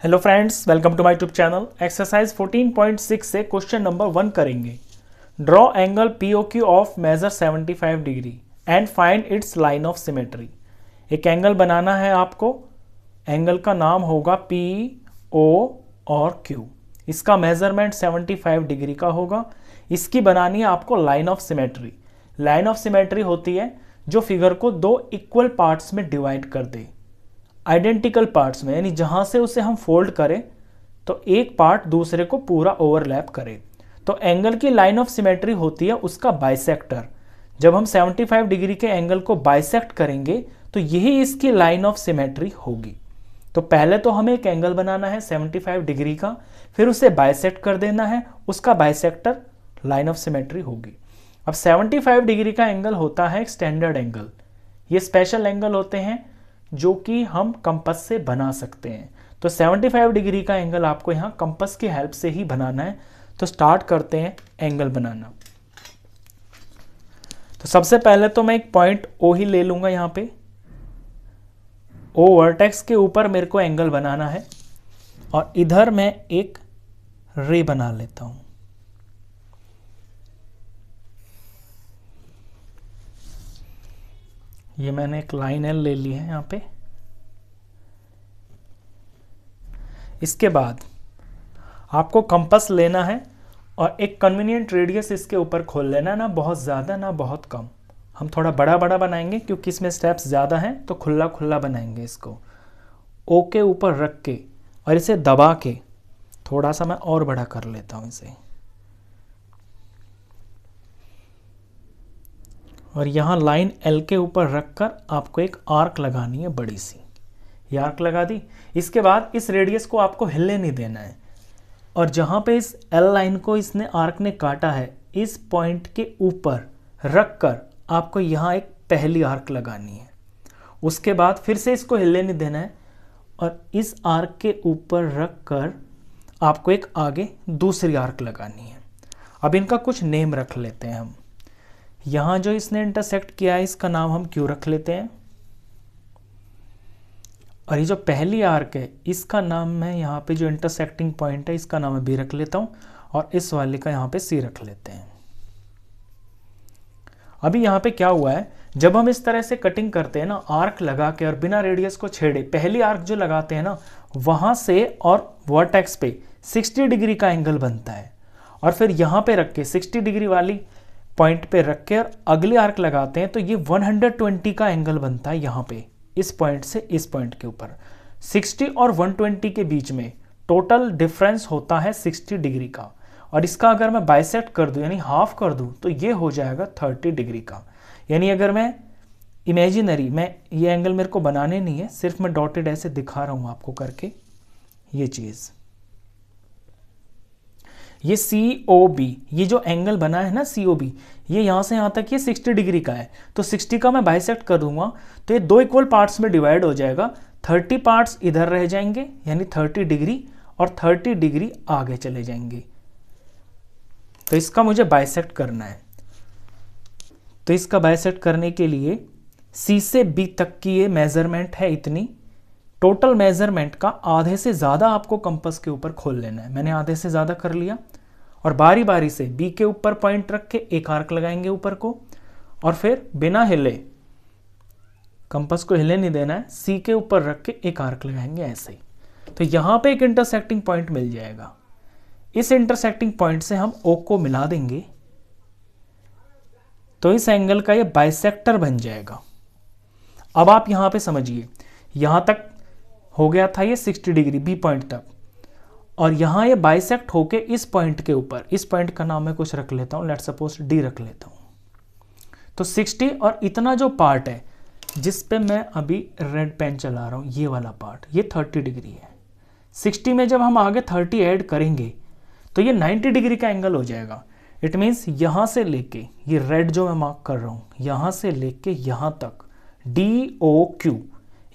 Hello friends, welcome to my YouTube channel. Exercise 14.6 से question number 1 करेंगे। Draw angle POQ of measure 75 degree and find its line of symmetry. एक angle बनाना है आपको। Angle का नाम होगा PO और Q। इसका मेजरमेंट 75 डिग्री का होगा। इसकी बनानी है आपको line of symmetry. Line of symmetry होती है जो फिगर को दो इक्वल पार्ट्स में डिवाइड कर दे, आइडेंटिकल पार्ट्स में, यानी जहां से उसे हम फोल्ड करें तो एक पार्ट दूसरे को पूरा ओवरलैप करे। तो एंगल की लाइन ऑफ सिमेट्री होती है उसका बाइसेक्टर। जब हम 75 डिग्री के एंगल को बाइसेक्ट करेंगे तो यही इसकी लाइन ऑफ सिमेट्री होगी। तो पहले तो हमें एक एंगल बनाना है 75 डिग्री का, फिर उसे बाइसेक्ट कर देना है, उसका बाइसेक्टर लाइन ऑफ सिमेट्री होगी। अब 75 डिग्री का एंगल होता है एक स्टैंडर्ड एंगल। ये स्पेशल एंगल होते हैं जो कि हम कंपास से बना सकते हैं। तो 75 डिग्री का एंगल आपको यहाँ कंपास की हेल्प से ही बनाना है। तो स्टार्ट करते हैं एंगल बनाना। तो सबसे पहले तो मैं एक पॉइंट O ही ले लूंगा। यहाँ पे O वर्टेक्स के ऊपर मेरे को एंगल बनाना है और इधर मैं एक रे बना लेता हूं। ये मैंने एक लाइन L ले ली है यहाँ पे। इसके बाद आपको कंपास लेना है और एक कन्वीनियंट रेडियस इसके ऊपर खोल लेना, ना बहुत ज़्यादा ना बहुत कम। हम थोड़ा बड़ा बड़ा बनाएंगे क्योंकि इसमें स्टेप्स ज़्यादा हैं, तो खुला खुला बनाएंगे इसको। O के ऊपर रख के और इसे दबा के थोड़ा सा मैं और बड़ा कर लेता हूँ इसे। और यहाँ लाइन L के ऊपर रखकर आपको एक आर्क लगानी है बड़ी सी। ये आर्क लगा दी। इसके बाद इस रेडियस को आपको हिलने नहीं देना है और जहाँ पे इस L लाइन को इसने आर्क ने काटा है, इस पॉइंट के ऊपर रखकर आपको यहाँ एक पहली आर्क लगानी है। उसके बाद फिर से इसको हिलने नहीं देना है और इस आर्क के ऊपर रखकर आपको एक आगे दूसरी आर्क लगानी है। अब इनका कुछ नेम रख लेते हैं हम। यहाँ जो इसने इंटरसेक्ट किया है इसका नाम हम Q रख लेते हैं और ये जो पहली आर्क है इसका नाम मैं यहाँ पे जो इंटरसेक्टिंग पॉइंट है इसका नाम मैं B रख लेता हूँ और इस वाले का यहाँ पे C रख लेते हैं। अभी यहाँ पे क्या हुआ है, जब हम इस तरह से कटिंग करते हैं ना, आर्क लगा के और बिना रेडियस को छेड़े, पहली आर्क जो लगाते हैं ना वहां से और वर्टेक्स पे 60 डिग्री का एंगल बनता है और फिर यहाँ पे रख के 60 डिग्री वाली पॉइंट पे रख के और अगली आर्क लगाते हैं तो ये 120 का एंगल बनता है। यहाँ पे इस पॉइंट से इस पॉइंट के ऊपर 60 और 120 के बीच में टोटल डिफरेंस होता है 60 डिग्री का। और इसका अगर मैं बाइसेक्ट कर दूं यानी हाफ कर दूं तो ये हो जाएगा 30 डिग्री का। यानी अगर मैं इमेजिनरी, मैं ये एंगल मेरे को बनाने नहीं है, सिर्फ मैं डॉटेड ऐसे दिखा रहा हूं आपको करके ये चीज। ये COB, ये जो एंगल बना है ना COB, ये यहाँ से यहाँ तक ये 60 डिग्री का है। तो 60 का मैं बाइसेक्ट कर दूंगा तो ये दो इक्वल पार्ट्स में डिवाइड हो जाएगा। 30 पार्ट्स इधर रह जाएंगे यानी 30 डिग्री और 30 डिग्री आगे चले जाएंगे। तो इसका मुझे बाइसेक्ट करना है। तो इसका बाइसेक्ट करने के लिए C से B तक की ये मेजरमेंट है इतनी। टोटल मेजरमेंट का आधे से ज़्यादा आपको कंपास के ऊपर खोल लेना है। मैंने आधे से ज़्यादा कर लिया और बारी बारी से B के ऊपर पॉइंट रख के एक आर्क लगाएंगे ऊपर को और फिर बिना हिले, कंपास को हिले नहीं देना है, C के ऊपर रख के एक आर्क लगाएंगे ऐसे ही। तो यहाँ पे एक इंटरसेक्टिंग पॉइंट मिल जाएगा। इस इंटरसेक्टिंग पॉइंट से हम O को मिला देंगे तो इस एंगल का ये बाइसेक्टर बन जाएगा। अब आप यहाँ पे समझिए, यहाँ तक हो गया था ये 60 डिग्री B पॉइंट तक और यहाँ ये बाइसेक्ट होके इस पॉइंट के ऊपर, इस पॉइंट का नाम मैं कुछ रख लेता हूँ, लेट्स सपोज D रख लेता हूँ। तो 60 और इतना जो पार्ट है जिस पे मैं अभी रेड पेन चला रहा हूँ, ये वाला पार्ट, ये 30 डिग्री है। 60 में जब हम आगे 30 ऐड करेंगे तो ये 90 डिग्री का एंगल हो जाएगा। इट मीन्स यहाँ से लेके, ये रेड जो मैं मार्क कर रहा हूँ, यहाँ से लेके यहाँ तक DOQ,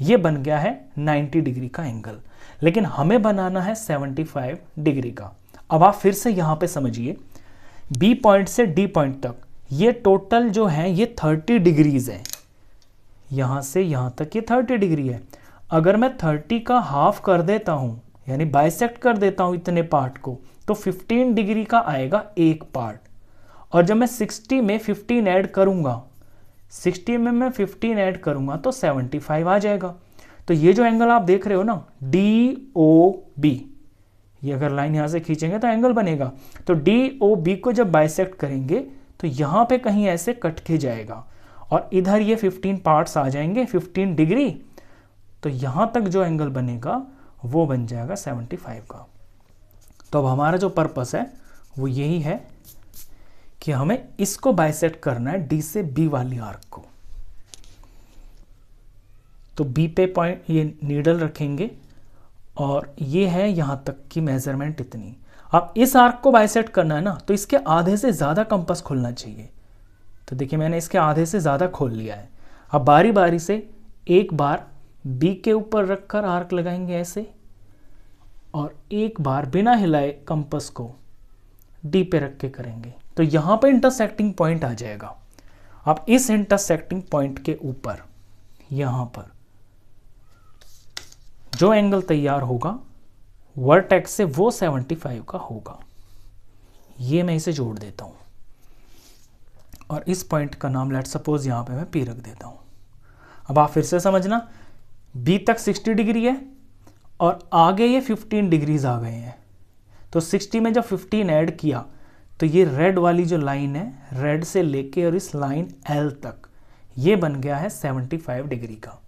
ये बन गया है 90 डिग्री का एंगल। लेकिन हमें बनाना है 75 डिग्री का। अब आप फिर से यहाँ पे समझिए, B पॉइंट से D पॉइंट तक ये टोटल जो है ये 30 डिग्रीज है। यहाँ से यहाँ तक ये 30 डिग्री है। अगर मैं 30 का हाफ कर देता हूँ यानी बाइसेक्ट कर देता हूं इतने पार्ट को, तो 15 डिग्री का आएगा एक पार्ट। और जब मैं 60 में 15 ऐड करूंगा, 60 में मैं 15 ऐड करूंगा तो 75 आ जाएगा। तो ये जो एंगल आप देख रहे हो ना DOB, ये अगर लाइन यहां से खींचेंगे तो एंगल बनेगा। तो DOB को जब बाइसेक्ट करेंगे तो यहां पे कहीं ऐसे कट के जाएगा और इधर ये 15 पार्ट्स आ जाएंगे 15 डिग्री, तो यहां तक जो एंगल बनेगा वो बन जाएगा 75 का। तो अब हमारा जो पर्पस है वो यही है कि हमें इसको बाइसेक्ट करना है D से B वाली आर्क को। तो B पे पॉइंट ये नीडल रखेंगे और ये है यहां तक की मेजरमेंट इतनी। अब इस आर्क को बाइसेक्ट करना है ना, तो इसके आधे से ज़्यादा कंपास खोलना चाहिए। तो देखिए मैंने इसके आधे से ज़्यादा खोल लिया है। अब बारी बारी से एक बार B के ऊपर रखकर आर्क लगाएंगे ऐसे, और एक बार बिना हिलाए कंपास को D पे रख के करेंगे, तो यहां पे इंटरसेक्टिंग पॉइंट आ जाएगा। अब इस इंटरसेक्टिंग पॉइंट के ऊपर यहां पर जो एंगल तैयार होगा वर्टेक्स से वो 75 का होगा। ये मैं इसे जोड़ देता हूं और इस पॉइंट का नाम लेट सपोज यहां पे मैं P रख देता हूं। अब आप फिर से समझना, B तक 60 डिग्री है और आगे ये 15 डिग्रीज आ गए हैं। तो 60 में जब 15 ऐड किया तो ये रेड वाली जो लाइन है, रेड से लेके और इस लाइन L तक, ये बन गया है 75 डिग्री का।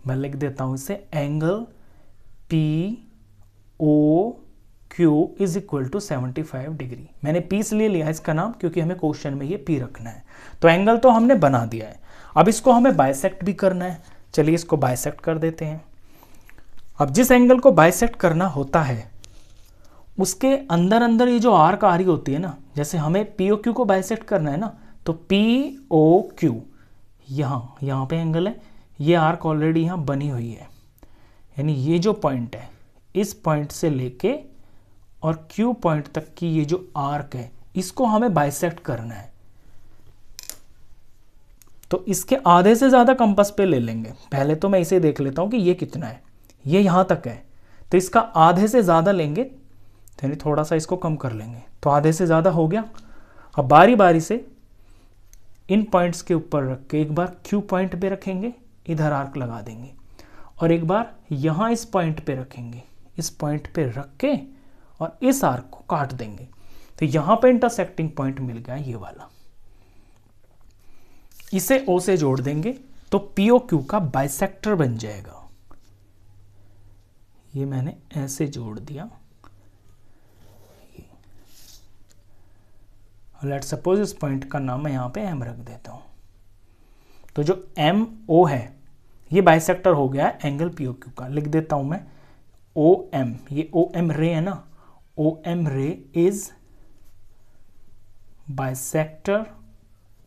मैं लिख देता हूं इसे angle POQ is equal to 75 degree. मैंने P इसलिए लिया इसका नाम क्योंकि हमें क्वेश्चन में ये P रखना है। तो एंगल तो हमने बना दिया है, अब इसको हमें बाइसेक्ट भी करना है। चलिए इसको बाइसेक्ट कर देते हैं। अब जिस एंगल को बाइसेक्ट करना होता है उसके अंदर अंदर ये जो आर्क आ रही होती है ना, जैसे हमें POQ को बाइसेक्ट करना है ना, तो POQ यहाँ पे एंगल है, ये आर्क ऑलरेडी यहाँ बनी हुई है। यानी ये जो पॉइंट है, इस पॉइंट से लेके और Q पॉइंट तक की ये जो आर्क है, इसको हमें बाइसेक्ट करना है। तो इसके आधे से ज़्यादा कंपास पे ले लेंगे। पहले तो मैं इसे देख लेता हूँ कि ये कितना है। ये यहाँ तक है, तो इसका आधे से ज़्यादा लेंगे, यानी थोड़ा सा इसको कम कर लेंगे, तो आधे से ज़्यादा हो गया। अब बारी बारी से इन पॉइंट्स के ऊपर रख के एक बार Q पॉइंट पे रखेंगे, इधर आर्क लगा देंगे, और एक बार यहाँ इस पॉइंट पे रखेंगे, इस पॉइंट पे रख के और इस आर्क को काट देंगे। तो यहाँ पे इंटरसेक्टिंग पॉइंट मिल गया ये वाला, इसे O से जोड़ देंगे तो POQ का बाइसेक्टर बन जाएगा। ये मैंने ऐसे जोड़ दिया। लेट सपोज इस पॉइंट का नाम मैं यहाँ पे M रख देता हूँ। तो जो MO है ये बाइसेक्टर हो गया है एंगल POQ का। लिख देता हूँ मैं OM, ये OM रे है ना, OM रे is bisector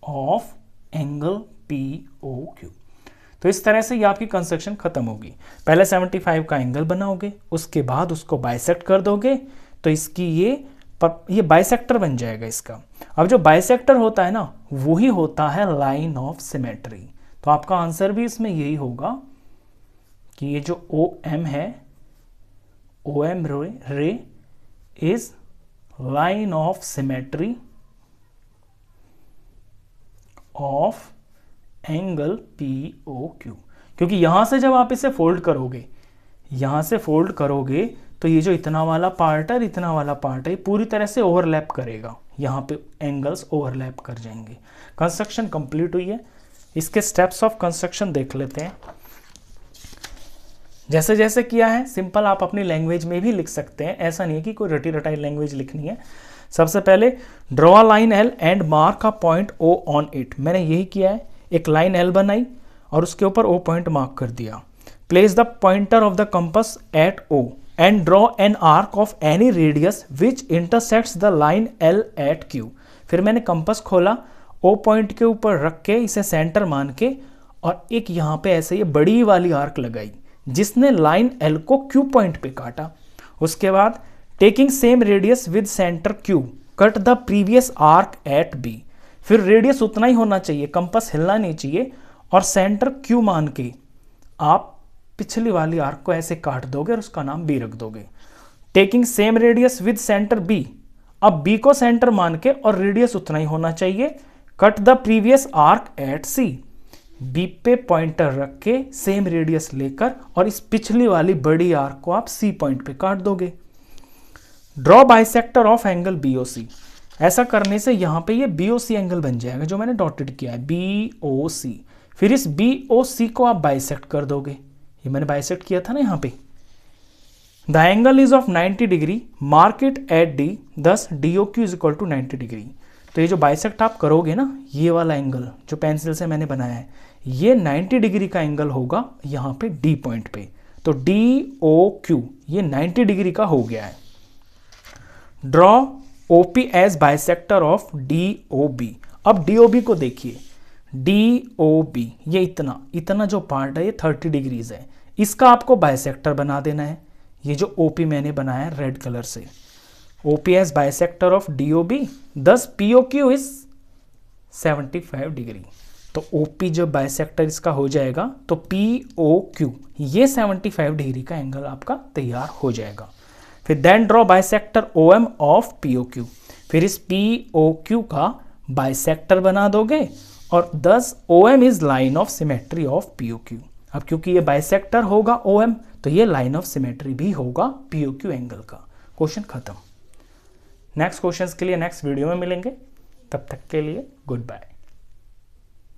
of angle POQ। तो इस तरह से ये आपकी कंस्ट्रक्शन खत्म होगी। पहले 75 का एंगल बनाओगे, उसके बाद उसको बाइसेक्ट कर दोगे, तो इसकी ये बाइसेक्टर बन जाएगा इसका। अब जो बाइसेक्टर होता है ना, वही होता है लाइन ऑफ सिमेट्री। तो आपका आंसर भी इसमें यही होगा कि ये जो OM है, OM रे is line of symmetry of angle POQ। क्योंकि यहां से जब आप इसे फोल्ड करोगे, यहां से फोल्ड करोगे, तो ये जो इतना वाला पार्ट है, इतना वाला पार्ट है, पूरी तरह से ओवरलैप करेगा। यहाँ पे एंगल्स ओवरलैप कर जाएंगे। कंस्ट्रक्शन कंप्लीट हुई है। इसके स्टेप्स ऑफ कंस्ट्रक्शन देख लेते हैं। जैसे जैसे किया है सिंपल आप अपनी लैंग्वेज में भी लिख सकते हैं, ऐसा नहीं है कि कोई रटी रटाई लैंग्वेज लिखनी है। सबसे पहले draw a line L and mark a point O on it. मैंने यही किया है, एक लाइन L बनाई और उसके ऊपर O पॉइंट मार्क कर दिया। Place the pointer of the compass at O and draw an arc of any radius which intersects the line L at Q। फिर मैंने कंपास खोला, O पॉइंट के ऊपर रख के इसे सेंटर मान के और एक यहाँ पे ऐसे ये बड़ी वाली आर्क लगाई जिसने लाइन L को Q पॉइंट पे काटा। उसके बाद taking same radius with centre Q cut the previous arc eight B। फिर रेडियस उतना ही होना चाहिए, कंपास हिलना नहीं चाहिए, और सेंटर Q मान के आप पिछली वाली आर्क को ऐसे काट दोगे और उसका नाम बी रख दोगे। Taking same radius with centre B, अब बी को सेंटर मान के और रेडियस उतना ही होना चाहिए। Cut the previous arc at C, B पे पॉइंटर रख के सेम रेडियस लेकर और इस पिछली वाली बड़ी आर्क को आप सी पॉइंट पे काट दोगे। Draw bisector of angle BOC, ऐसा करने से यहां पे ये बीओसी एंगल बन जाएगा जो मैंने डॉटेड किया है, बीओसी। फिर इस बीओसी को आप बाइसेक्ट कर दोगे, ये मैंने बाइसेक्ट किया था ना यहाँ पे। The angle is of 90 degree, mark it at D, thus DOQ is equal to 90 degree. तो ये जो बाइसेक्ट आप करोगे ना, ये वाला एंगल जो पेंसिल से मैंने बनाया है, ये 90 डिग्री का एंगल होगा यहाँ पे डी पॉइंट पे। तो DOQ ये 90 डिग्री का हो गया है। Draw OP as bisector of DOB। अब DOB को देखिए, DOB ये इतना जो पार्ट है ये 30 डिग्रीज है, इसका आपको बाइसेक्टर बना देना है। ये जो OP मैंने बनाया है रेड कलर से, OP as bisector of DOB, thus POQ is 75 degree. तो OP जब बाइसेक्टर इसका हो जाएगा तो POQ ये 75 डिग्री का एंगल आपका तैयार हो जाएगा। फिर then draw bisector OM of POQ, फिर इस POQ का बाइसेक्टर बना दोगे और thus OM is line of symmetry of POQ। अब क्योंकि ये बाइसेक्टर होगा OM, तो ये लाइन ऑफ सिमेट्री भी होगा POQ एंगल का। क्वेश्चन खत्म। नेक्स्ट क्वेश्चंस के लिए नेक्स्ट वीडियो में मिलेंगे, तब तक के लिए गुड बाय।